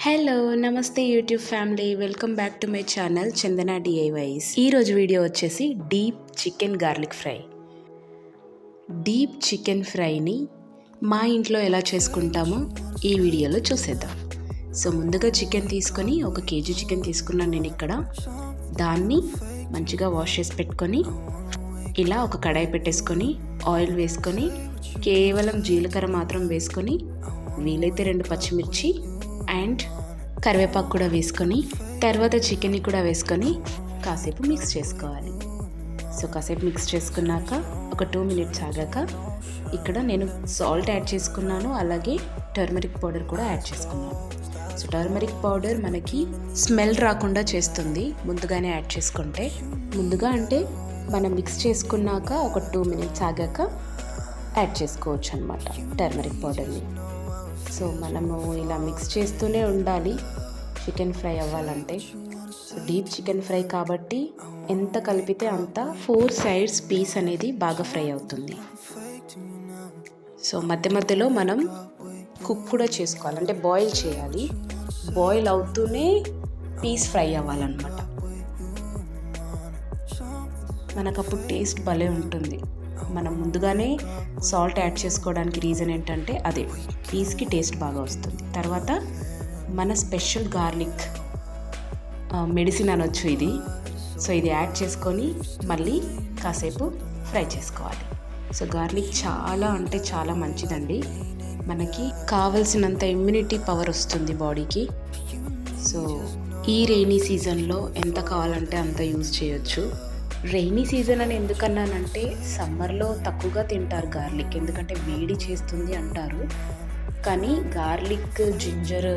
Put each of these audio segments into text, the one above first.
Hello నమస్తే YouTube family, welcome back to my channel Chandana DIYs. ఈరోజు video వచ్చేసి deep chicken garlic fry. Deep chicken ఫ్రైని మా ఇంట్లో ఎలా చేసుకుంటామో ఈ వీడియోలో చూసేద్దాం. సో ముందుగా చికెన్ తీసుకొని 1 కేజీ చికెన్ తీసుకున్నాను నేను ఇక్కడ. దాన్ని మంచిగా వాష్ చేసి పెట్టుకొని ఇలా ఒక కడాయి పెట్టేసుకొని ఆయిల్ వేసుకొని కేవలం జీలకర్ర మాత్రం వేసుకొని వీలైతే 2 పచ్చిమిర్చి అండ్ కరివేపాకు కూడా వేసుకొని తర్వాత చికెన్ని కూడా వేసుకొని కాసేపు మిక్స్ చేసుకోవాలి. సో కాసేపు మిక్స్ చేసుకున్నాక ఒక 2 మినిట్స్ ఆగాక ఇక్కడ నేను సాల్ట్ యాడ్ చేసుకున్నాను, అలాగే టర్మరిక్ పౌడర్ కూడా యాడ్ చేసుకున్నాను. సో టర్మరిక్ పౌడర్ మనకి స్మెల్ రాకుండా చేస్తుంది ముందుగానే యాడ్ చేసుకుంటే. ముందుగా అంటే మనం మిక్స్ చేసుకున్నాక ఒక 2 మినిట్స్ ఆగాక యాడ్ చేసుకోవచ్చు అన్నమాట టర్మరిక్ పౌడర్ని. సో మనము ఇలా మిక్స్ చేస్తూనే ఉండాలి చికెన్ ఫ్రై అవ్వాలంటే. సో డీప్ చికెన్ ఫ్రై కాబట్టి ఎంత కలిపితే అంత 4 సైడ్స్ పీస్ అనేది బాగా ఫ్రై అవుతుంది. సో మధ్య మధ్యలో మనం కుక్ కూడా చేసుకోవాలి, అంటే బాయిల్ చేయాలి. బాయిల్ అవుతూనే పీస్ ఫ్రై అవ్వాలన్నమాట. మనకు అప్పుడు టేస్ట్ భలే ఉంటుంది. మనం ముందుగానే సాల్ట్ యాడ్ చేసుకోవడానికి రీజన్ ఏంటంటే అదే, పీస్కి టేస్ట్ బాగా వస్తుంది. తర్వాత మన స్పెషల్ గార్లిక్ మెడిసిన్ అనొచ్చు ఇది. సో ఇది యాడ్ చేసుకొని మళ్ళీ కాసేపు ఫ్రై చేసుకోవాలి. సో గార్లిక్ చాలా అంటే చాలా మంచిదండి, మనకి కావలసినంత ఇమ్యూనిటీ పవర్ వస్తుంది బాడీకి. సో ఈ రెయినీ సీజన్లో ఎంత కావాలంటే అంత యూజ్ చేయొచ్చు. రెయినీ సీజన్ అని ఎందుకన్నానంటే సమ్మర్లో తక్కువగా తింటారు గార్లిక్, ఎందుకంటే వేడి చేస్తుంది అంటారు. కానీ గార్లిక్ జింజర్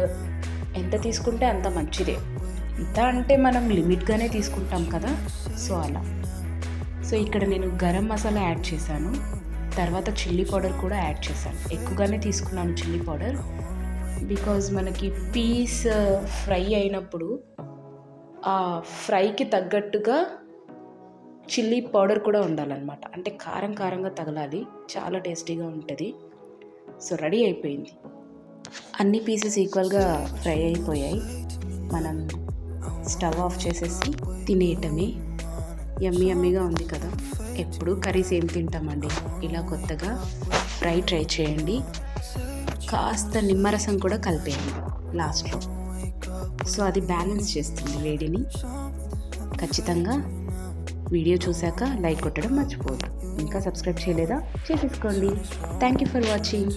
ఎంత తీసుకుంటే అంత మంచిదే. ఎంత అంటే మనం లిమిట్గానే తీసుకుంటాం కదా, సో అలా. సో ఇక్కడ నేను గరం మసాలా యాడ్ చేశాను, తర్వాత చిల్లీ పౌడర్ కూడా యాడ్ చేశాను. ఎక్కువగానే తీసుకున్నాను చిల్లీ పౌడర్, బికాజ్ మనకి పీస్ ఫ్రై అయినప్పుడు ఆ ఫ్రైకి తగ్గట్టుగా చిల్లీ పౌడర్ కూడా ఉండాలన్నమాట. అంటే కారం కారంగా తగలాలి, చాలా టేస్టీగా ఉంటుంది. సో రెడీ అయిపోయింది, అన్ని పీసెస్ ఈక్వల్గా ఫ్రై అయిపోయాయి. మనం స్టవ్ ఆఫ్ చేసేసి తినేయటమే. యమ్మీ యమ్మీగా ఉంది కదా. ఎప్పుడు కర్రీస్ ఏం తింటామండి, ఇలా కొత్తగా ఫ్రై ట్రై చేయండి. కాస్త నిమ్మరసం కూడా కలిపేయండి లాస్ట్లో, సో అది బ్యాలెన్స్ చేస్తుంది వేడిని. ఖచ్చితంగా వీడియో చూశాక లైక్ కొట్టడం మర్చిపోవద్దు. ఇంకా సబ్స్క్రైబ్ చేయలేదా, చేసేసుకోండి. Thank you for watching.